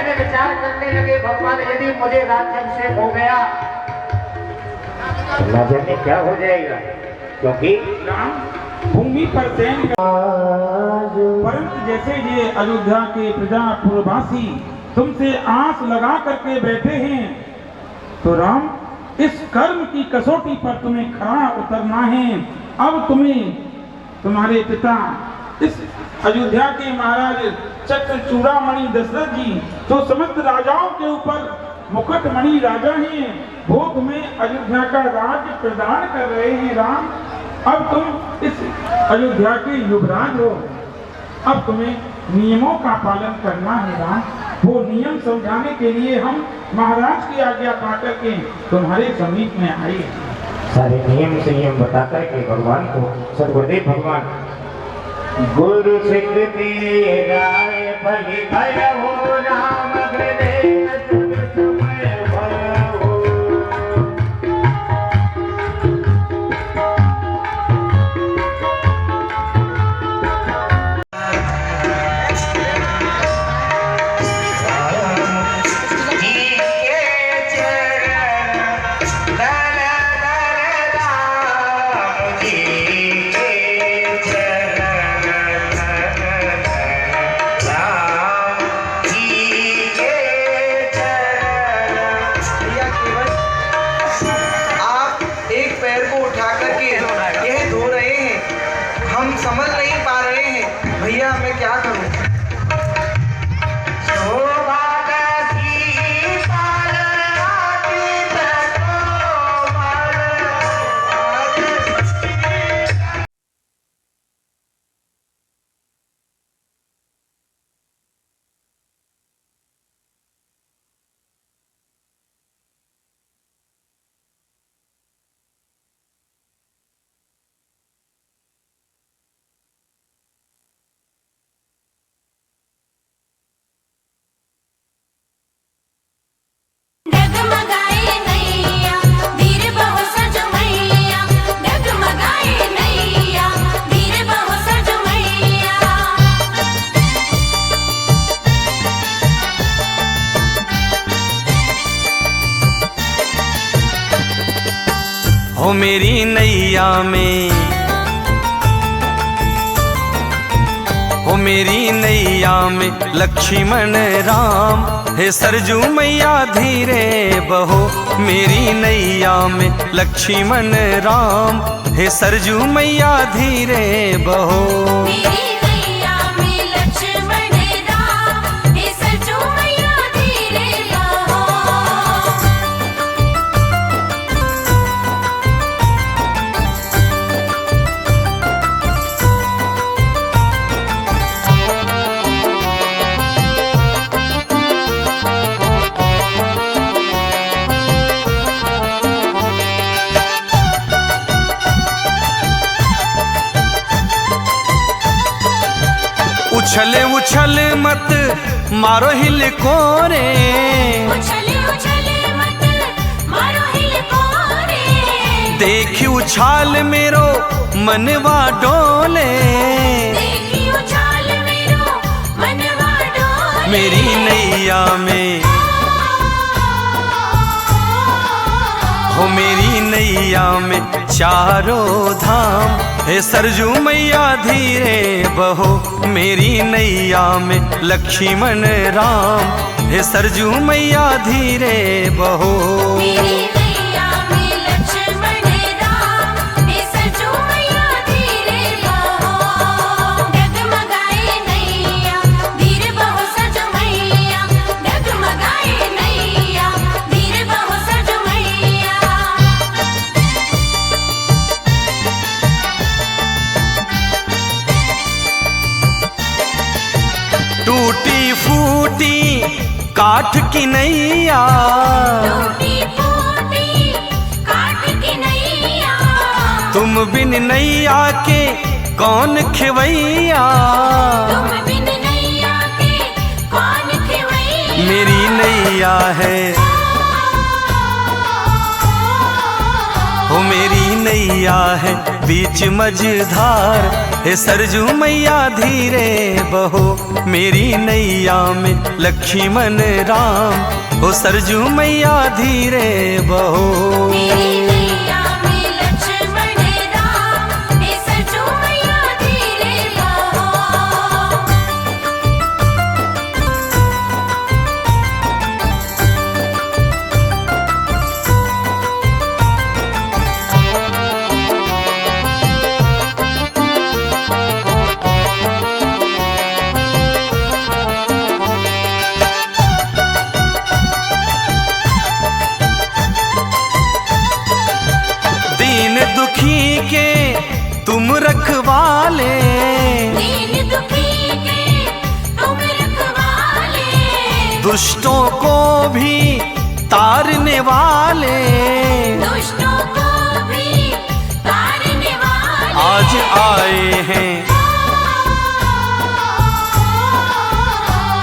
में विचार करने लगे भगवान यदि मुझे राज्याभिषेक हो गया न जाने क्या हो जाएगा, क्योंकि भूमि पर शयन परंतु जैसे ये अयोध्या के प्रजापुरवासी तुमसे आस लगा करके बैठे हैं, तो राम इस कर्म की कसौटी पर तुम्हें खरा उतरना है। अब तुम्हें तुम्हारे पिता इस अयोध्या के महाराज चक्र चूड़ामणि दशरथ जी जो समस्त राजाओं के ऊपर मुकुटमणि राजा हैं, वो तुम्हें अयोध्या का राज्य प्रदान कर रहे हैं। राम, अब तुम इस अयोध्या के युवराज हो, अब तुम्हें नियमों का पालन करना है। राम, वो नियम समझाने के लिए हम महाराज की आज्ञा पाकर के तुम्हारे समीप में आए। सारे नियम संयम बता करके भगवान को सदगुरुदेव भगवान गुरु सिख तेरा बलि भयो राम हृदय सुख समय भयो। समझ नहीं पा रहे हैं भैया, मैं क्या करूं? हो मेरी नैया में, हो मेरी नैया में लक्ष्मण राम, हे सरजू मैया धीरे बहो। मेरी नैया में लक्ष्मण राम, हे सरजू मैया धीरे बहो। उछले उछल मत मारो हिल कोरे, उछले उछले मत मारो हिल कोरे। देखी उछाल मेरो मनवा डोले, देखी उछाल मेरो मनवा डोले। मेरी नैया में, हो मेरी नैया में चारों धाम, हे सरजू मैया धीरे बहो। मेरी नैया में लक्ष्मण राम, हे सरजू मैया धीरे बहो। मेरी नैया में लक्ष्मण राम, हे सरजू मैया धीरे बहो। डगमगाए नैया धीरे बहो सरजू मैया, डगमगाए नैया धीरे बहो सरजू मैया। टूटी फूटी काठ की नैया, टूटी फूटी काठ की नैया। तुम बिन नैया के कौन खिवैया, तुम बिन नैया के कौन खिवैया। मेरी नैया है, हो मेरी नैया है बीच मझधार, हे सरजू मैया धीरे बहो मेरी नैया में लक्ष्मण राम, हो सरजू मैया धीरे बहो। मेरी नैया में लक्ष्मण राम, हे सरजू मैया धीरे बहो। दीन दुखी के तुम रखवाले, दीन दुखी के तुम रखवाले, दुष्टों को भी तारने वाले, दुष्टों को भी तारने वाले। आज आए हैं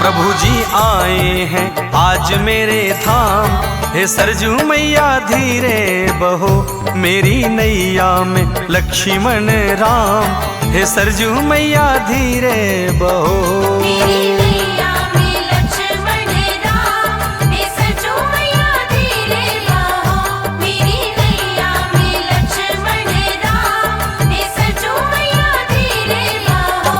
प्रभु जी आए हैं आज मेरे धाम, हे सरजू मैया धीरे बहो मेरी नैया में लक्ष्मण राम, हे सरजू मैया धीरे बहो। मेरी नैया में लक्ष्मण राम, हे सरजू मैया धीरे बहो। मेरी नैया में लक्ष्मण राम, हे सरजू मैया धीरे बहो।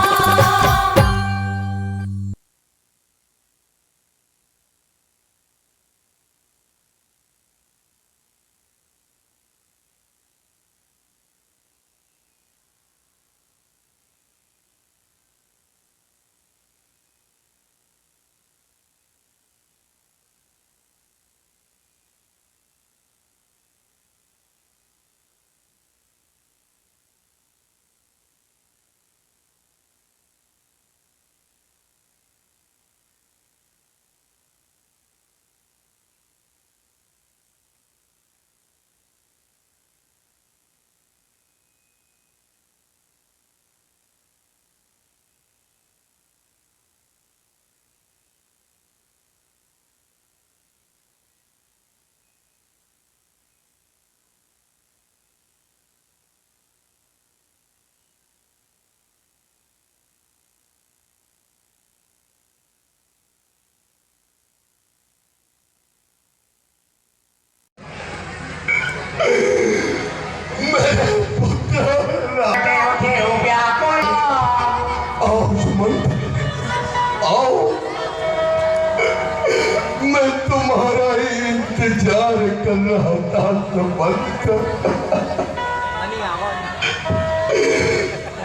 मैं तुम्हारा इंतजार कर रहा था सुमंत,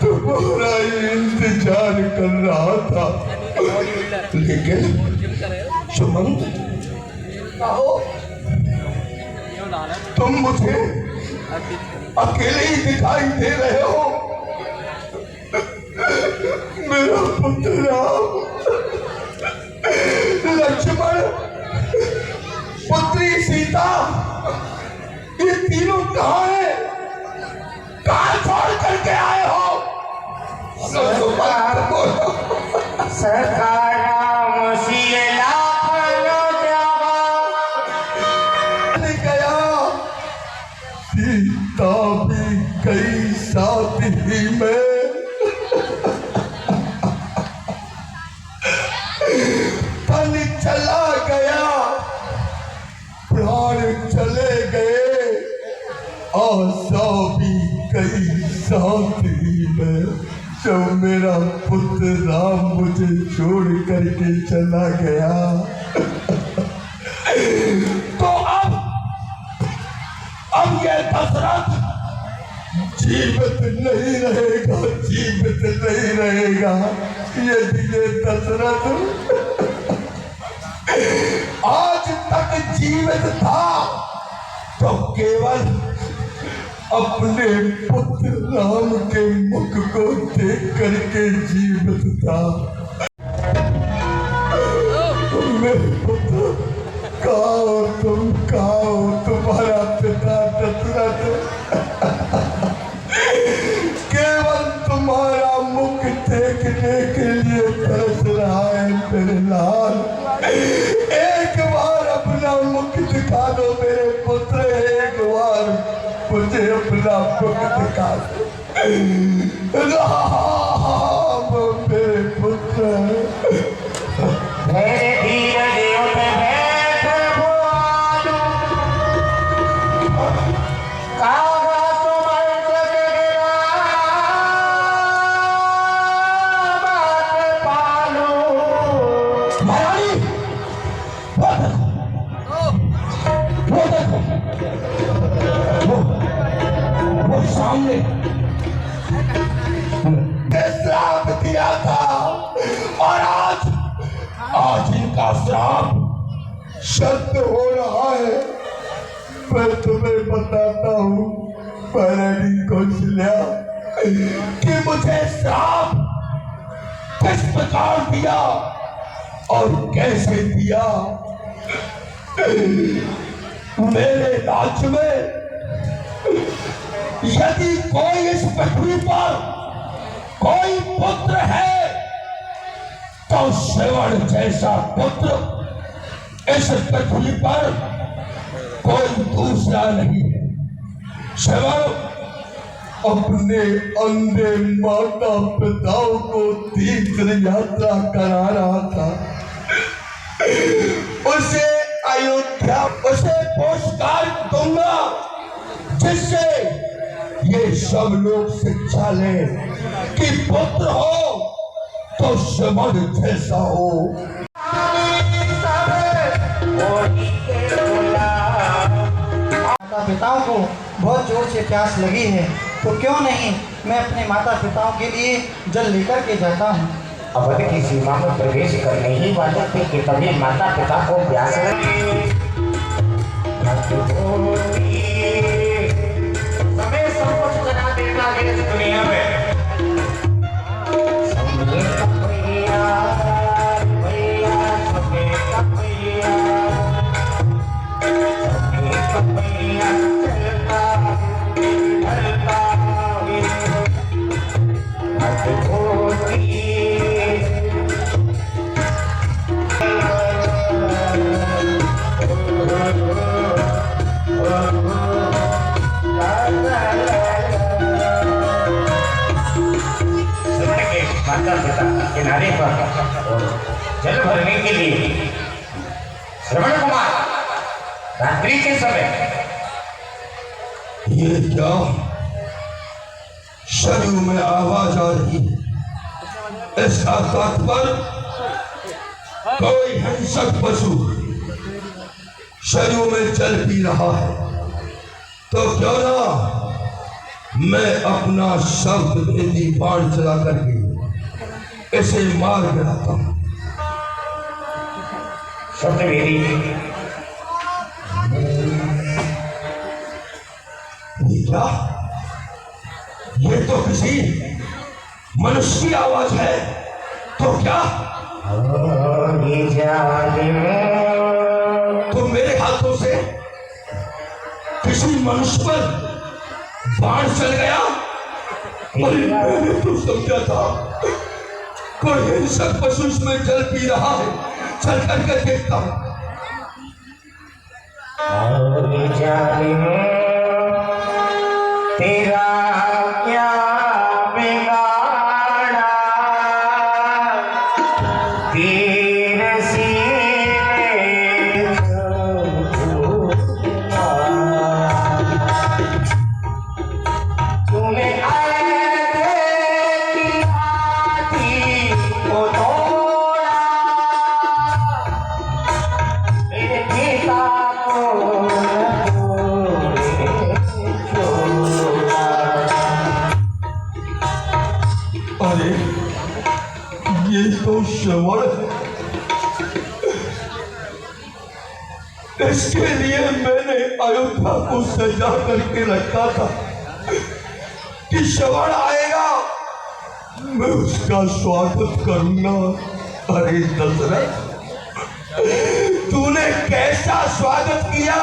तुम्हारा इंतजार कर रहा था, लेकिन सुमंत कहो तुम मुझे अकेले ही दिखाई दे रहे हो। मेरा पुत्र राम, लक्ष्मण, पुत्री सीता, ये तीनों कहाँ हैं? कहाँ छोड़ करके आए हो? सरकार मुसीला गया, सीता भी गई साथ ही में। तन चला गया, प्राण चले गए, आशा भी गई साथ ही में। जब मेरा पुत्र राम मुझे छोड़ करके चला गया, तो अब ये दशरथ जीवित नहीं रहेगा, जीवित नहीं रहेगा। यदि ये दशरथ आज तक जीवित था तो केवल अपने पुत्र राम के मुख को देख करके जीवित था। मेरे पुत्र कहो, तुम कहो, तुम्हारा पिता दशरथ केवल तुम्हारा मुख देखने के लिए तरस रहा है। मेरे लाल, एक बार अपना मुख दिखा दो मेरे पुत्र एक बार मुझे अपना मुख दिखा दे। राम मेरे पुत्र। मेरे धीरज उठ बैठ बोलू, कागा तुमर जगरा बात पालू। महारानी वो देखो, वो सामने श्राप दिया था और आज इनका श्राप सत्य हो रहा है। मैं तुम्हें बताता हूँ महारानी कौशल्या कि मुझे श्राप किस प्रकार दिया और कैसे दिया। मेरे राज्य में यदि कोई इस पृथ्वी पर कोई पुत्र है तो श्रवण जैसा पुत्र इस पृथ्वी पर कोई दूसरा नहीं है। श्रवण अपने अंधे माता पिताओं को तीर्थ यात्रा करा रहा था। उसे अयोध्या उसे पुरस्कार दूंगा जिससे ये सब लोग शिक्षा ले कि पुत्र हो तो श्रवण जैसा हो। माता पिताओं को बहुत जोर से प्यास लगी है तो क्यों नहीं मैं अपने माता पिताओं के लिए जल लेकर के जाता हूँ। अवध की सीमा में प्रवेश करने ही वाले थे कि तभी माता पिता को प्यास लगी। समय सब कुछ करा देता है इस दुनिया में। माता पिता किनारे पर जल भरने के लिए श्रवण कुमार रात्रि के समय ये क्या शरीर में आवाज आ रही है। इसका तात्पर्य कोई हिंसक पशु शरीर में जल पी रहा है। तो क्यों ना मैं अपना शब्द भेदी बाण चला करके इसे मार गिराता हूं। शब्द मेरी ये क्या? ये तो किसी मनुष्य की आवाज है। तो क्या तो मेरे हाथों से किसी मनुष्य पर बाण चल गया? अरे मैंने तो समझा था कोई हिंसक पशु इसमें जल पी रहा है। चल करके देखता हूं। तेरा क्या बिगाड़ा तेरे सीने तूने अरे ये तो श्रवण है। इसके लिए मैंने अयोध्या को सजा करके रखा था कि श्रवण आएगा मैं उसका स्वागत करूंगा। अरे दशरथ तूने कैसा स्वागत किया,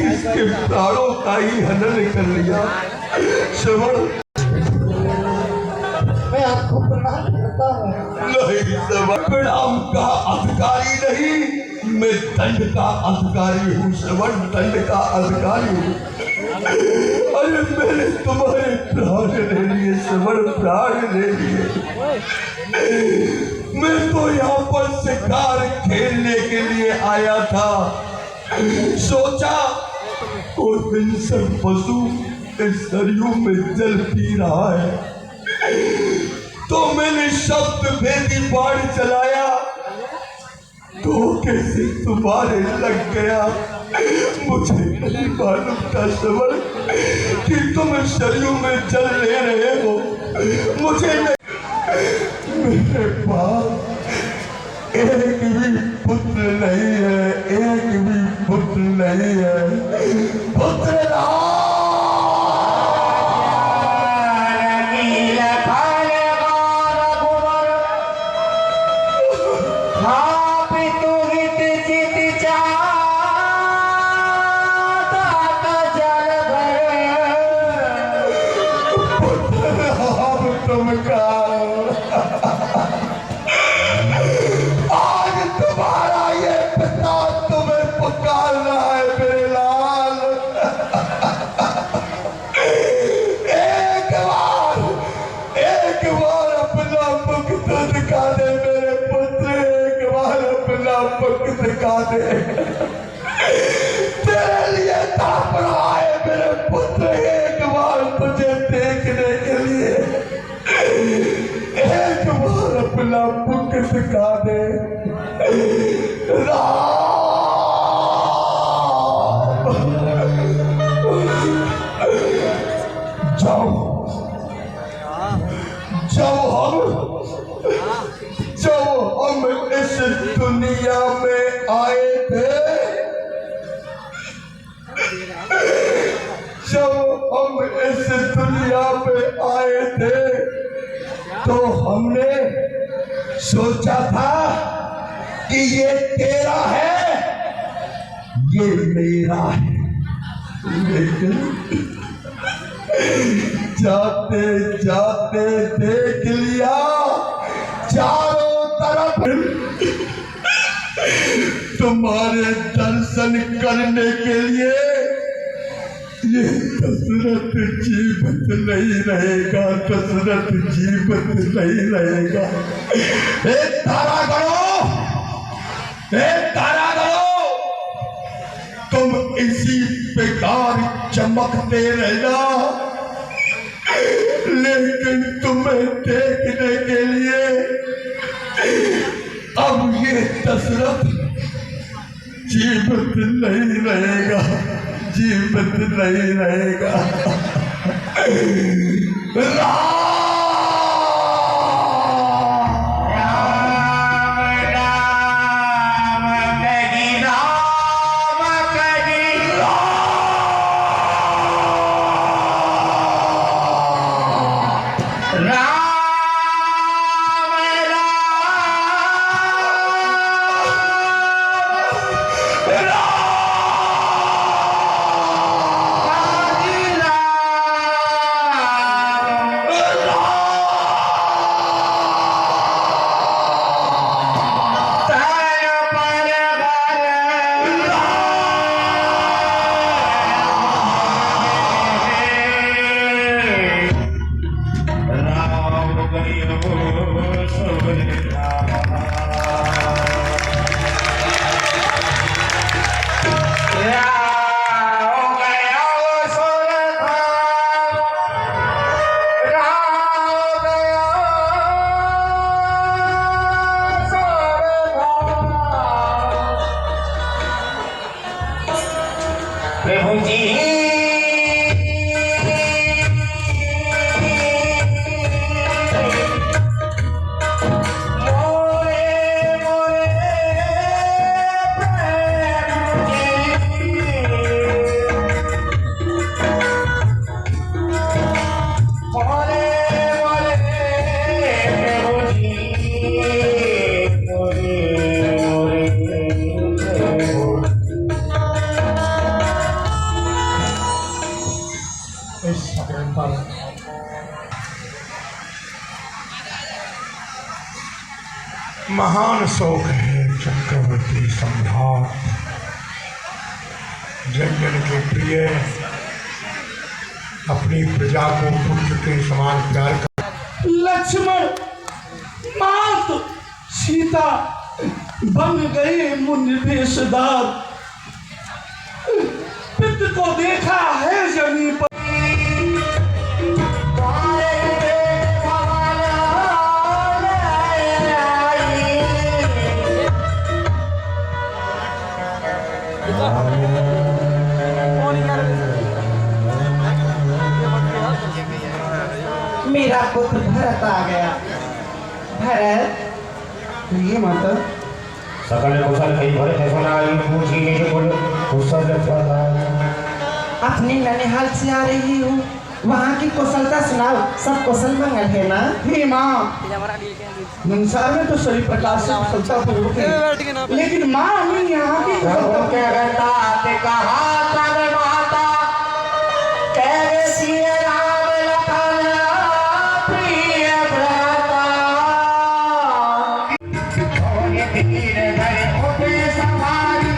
इसके प्राणों का ही हनन कर लिया। श्रवण मैं आपको प्रणाम करता हूँ। नहीं, श्रवण प्रणाम का अधिकारी नहीं मैं दंड का अधिकारी हूँ श्रवण, दंड का अधिकारी हूँ। अरे मैंने तुम्हारे प्राण ले लिए श्रवण, प्राण ले लिए। मैं तो यहाँ पर शिकार खेलने के लिए आया था। सोचा कोई हिंसक पशु इस सरयू में जल पी रहा है, तो मैंने शब्द भेदी बाण चलाया, तो कैसे तुम्हारे लग गया। मुझे नहीं मालूम था श्रवण कि तुम सरयू में जल ले रहे हो। मुझे मेरे पास एक भी पुत्र नहीं है, एक भी पुत्र नहीं है। पुत्र आज तुम्हारा ये पिता तुम्हें पुकार रहा है मेरे लाल। एक बार अपना मुख तो दिखा दे मेरे पुत्र, एक बार अपना मुख दिखा दे। तेरे लिए तड़प रहा है मेरे पुत्र, एक बार तुझे देखने के लिए एक बार अपना मुख दिखा दे। जाओ जब हम इस दुनिया में आए थे, जब हम इस दुनिया में आए थे तो हमने सोचा था कि ये तेरा है, ये मेरा है। लेकिन जाते जाते देख लिया चारों तरफ तुम्हारे दर्शन करने के लिए ये दशरथ जीवित नहीं रहेगा, दशरथ जीवित नहीं रहेगा। तारा करो, तुम इसी बेकार चमकते रहना, लेकिन तुम्हें देखने के लिए अब ये दशरथ जीवित नहीं रहेगा, जीवित नहीं रहेगा। प्रभु जी महान शोक है चक्रवर्ती सम्राट, जन जन के प्रिय, अपनी प्रजा को पुत्र के समान प्यार कर लक्ष्मण मात सीता बन गए मुनि भेषदार, पिता को देखा है जमीन पर। मेरा पुत्र भरत आ गया। भरत, ये माता सकल कुशल कई भरत है सुनाई, पूछी नहीं बोल कुशल अपने ननिहाल से आ रही हूँ, वहाँ की कुशलता सुनाओ, सब कुशल मंगल है ना? हे माँ, संसार में तो सभी प्रकार से कुशलता पूर्वक है, लेकिन माँ हमें यहाँ की कुशलता क्या कहता ते कहा तब माता तेरे सिए राम लखन प्रिय भ्राता, और धीरे धीरे उठे सवारी,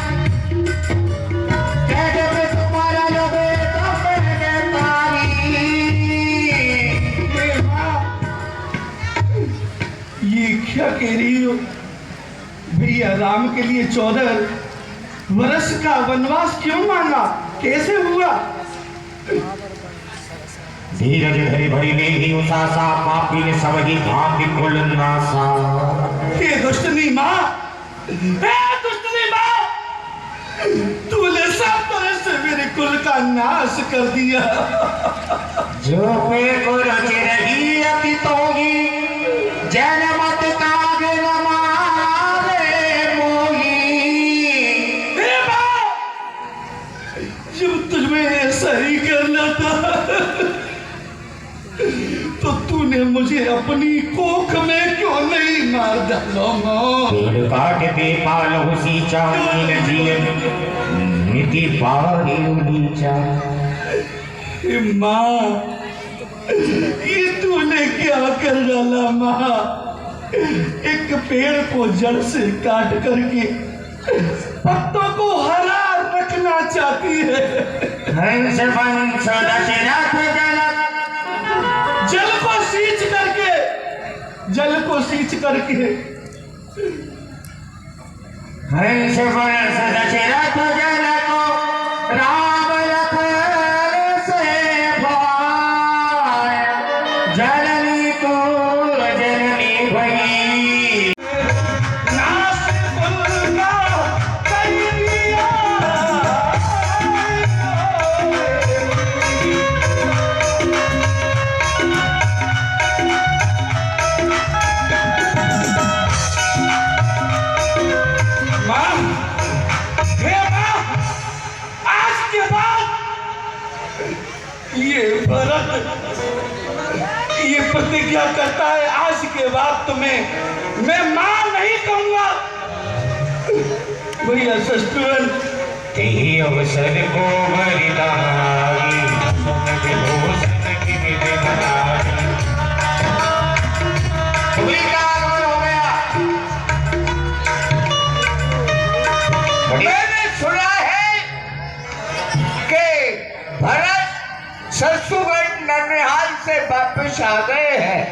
कहते पे तुम्हारा लोगे तब मैंने तारी। हे माँ, ये क्या कह रही हो? भैया राम के लिए 14 वर्ष का वनवास क्यों मांगा, कैसे हुआ? धीरज धरि भरी ले ही उसासा, पापी ने सब ही भांति कुल नासा। हे दुष्टनी माँ, हे दुष्टनी माँ, तूने सब तरह से मेरे कुल का नाश कर दिया। जो पे को रच रही अति तोगी, जैन मत काग न मारे मोही। हे माँ, जब तुझमें ऐसा ही करना था तो तूने मुझे अपनी कोख में क्यों नहीं मार डाला माँ? पेड़ काट पे पालो सींचा, नील जीवन नीति पारी नीचा। हे माँ, ये तूने क्या कर डाला माँ? एक पेड़ को जड़ से काट करके पत्तों को हरा रखना चाहती है। हंस वंश दशरथ जनक, जल को सींच करके, जल को सींच करके हंस वंश दशरथ जनक, राम लखन से भाई, जननी को जननी भई। नाश कुल का कर दिया। माँ, हे माँ, आज के बाद ये भरत ये प्रतिज्ञा करता है, आज के बाद तुम्हें मैं माँ नहीं कहूंगा। भैया सस्तुवन, तेहि अवसर को वरिदाई, समझ लो सनक निधनाई। चुगली का आगमन हो गया। मैंने सुना है कि भरत शत्रुघ्न ननिहाल से वापस आ गए हैं।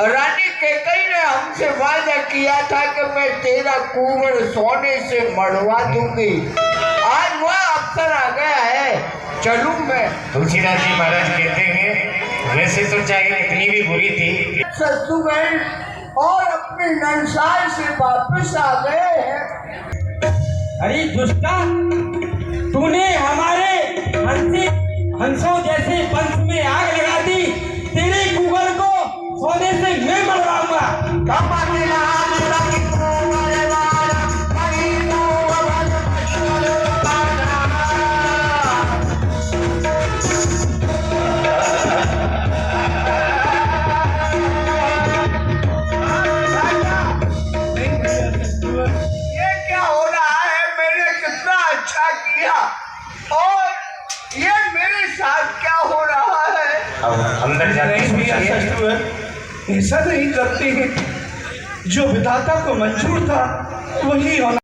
रानी कैकेयी ने हमसे वादा किया था कि मैं तेरा कुंवर सोने से मढ़वा दूंगी। आज वह अवसर आ गया है, चलूं मैं। तुलसीदास जी महाराज कहते हैं, वैसे तो चाहे इतनी भी बुरी थी, शत्रुघ्न और अपने नंसाल से वापस आ गए हैं। अरे दुष्टा, तूने हमारे हंसों जैसे पंथ में आग लगा दी। तेरे कुंवर को सोने से मैं मरवाऊंगा। ये क्या हो रहा है? मैंने कितना अच्छा किया और ये मेरे साथ क्या हो रहा है? अब अंदर ऐसा नहीं करते हैं। जो विधाता को मंजूर था वही होना।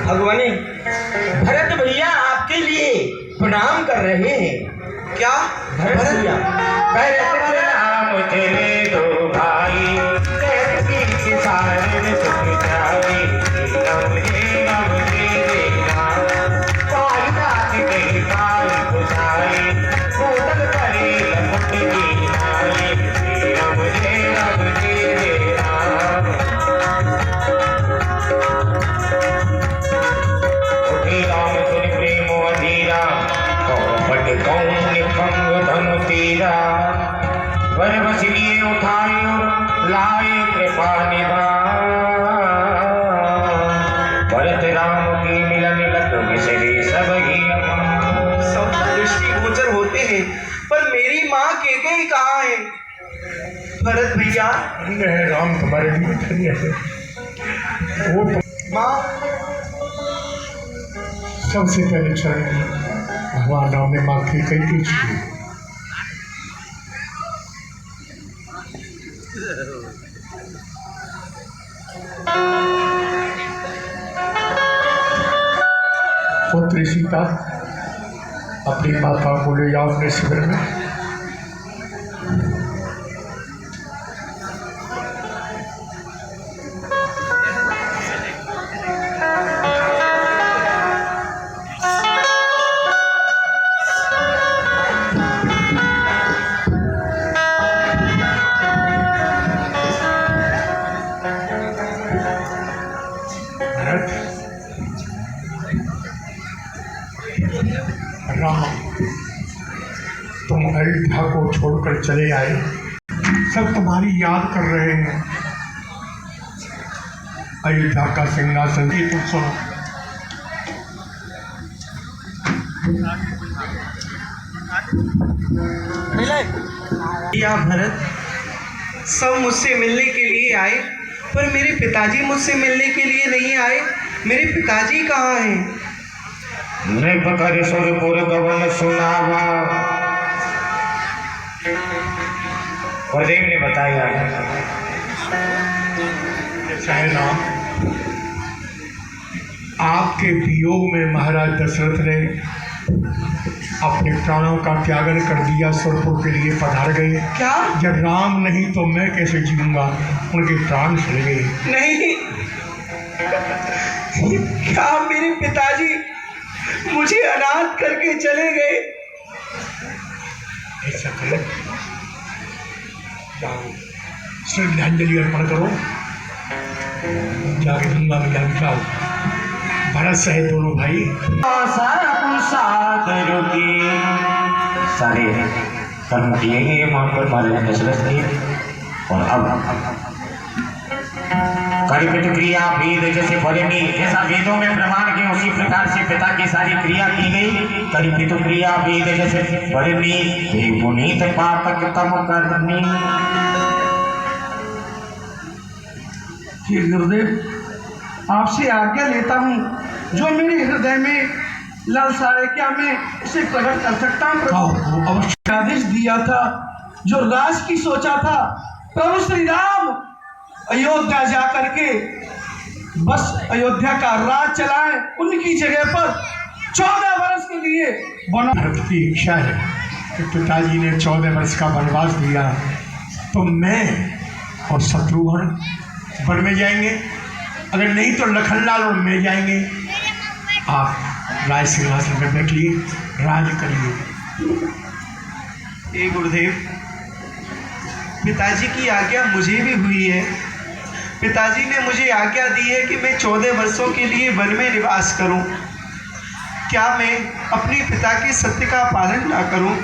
भगवानी, भरत भैया आपके लिए प्रणाम कर रहे हैं। क्या भरत भैया, भरत राम तेरे दो भाई, कहती किसान सुख जाई, राम रे राम, पाल रात गई पाल बुझाई, बोतल करे लपट की नाई, राम रे राम। उठी राम सुन प्रेम अधीरा, पट कौन निपंग धनु तीरा, वर बस लिए उठायो लाए कृपा निधान, भरत राम की मिलन लग बिसरे सब ही अपान। सब दृष्टि गोचर होते हैं, पर मेरी माँ कैकेयी कहाँ है? भरत भैया, राम तुम्हारे लिए खड़ी है। वो माँ सबसे पहले चरण में भगवान राम ने माँ की कई कुछ की। पुत्री सीता अपनी माता को ले जाओ अपने शिविर में। राम, तुम अयोध्या को छोड़कर चले आए, सब तुम्हारी याद कर रहे हैं। अयोध्या का सिंहासन ही तुम सुनो। या भरत, सब मुझसे मिलने के लिए आए, पर मेरे पिताजी मुझसे मिलने के लिए नहीं आए। मेरे पिताजी कहाँ हैं? नृपकर सुरपुर गवन सुनावा, गुरुदेव ने बताया चाहे राम, आपके वियोग में महाराज दशरथ ने अपने प्राणों का त्यागन कर दिया, सुरपुर के लिए पधार गए। क्या? जब राम नहीं तो मैं कैसे जीऊंगा? उनके प्राण चले गए। नहीं, क्या मेरे पिताजी मुझे अनाथ करके चले गए? ऐसा करो, जाओ श्रद्धांजलि अर्पण करो, जाके गंगा में जाके जाओ। भरत सहित दोनों भाई सादर की सारे कर्म किए गए महापुरुष महाराज दशरथ ने। और अब कल्पित क्रिया वेद जैसे फलनी, जैसा वेदों में प्रमाण के उसी प्रकार से पिता की सारी क्रिया की गई। कल्पित क्रिया वेद जैसे फलनी, हे पुनीत पातक तम करनी। गुरुदेव, आपसे आज्ञा लेता हूँ, जो मेरे हृदय में लालसा है, क्या मैं उसे प्रकट कर सकता हूँ? अवश्य। आदेश दिया था, जो राज की सोचा था, प्रभु श्री राम अयोध्या जा करके बस अयोध्या का राज चलाएं, उनकी जगह पर 14 वर्ष के लिए भरत की इच्छा है कि पिताजी ने 14 वर्ष का वनवास दिया, तो मैं और शत्रुघ्न वन में जाएंगे, अगर नहीं तो लखनलाल और मैं जाएंगे। आप राज सिंहासन पर बैठिए, राज करिए। हे गुरुदेव, पिताजी की आज्ञा मुझे भी हुई है। पिताजी ने मुझे आज्ञा दी है कि मैं 14 वर्षों के लिए वन में निवास करूं। क्या मैं अपने पिता के सत्य का पालन ना करूं?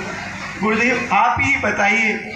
गुरुदेव आप ही बताइए।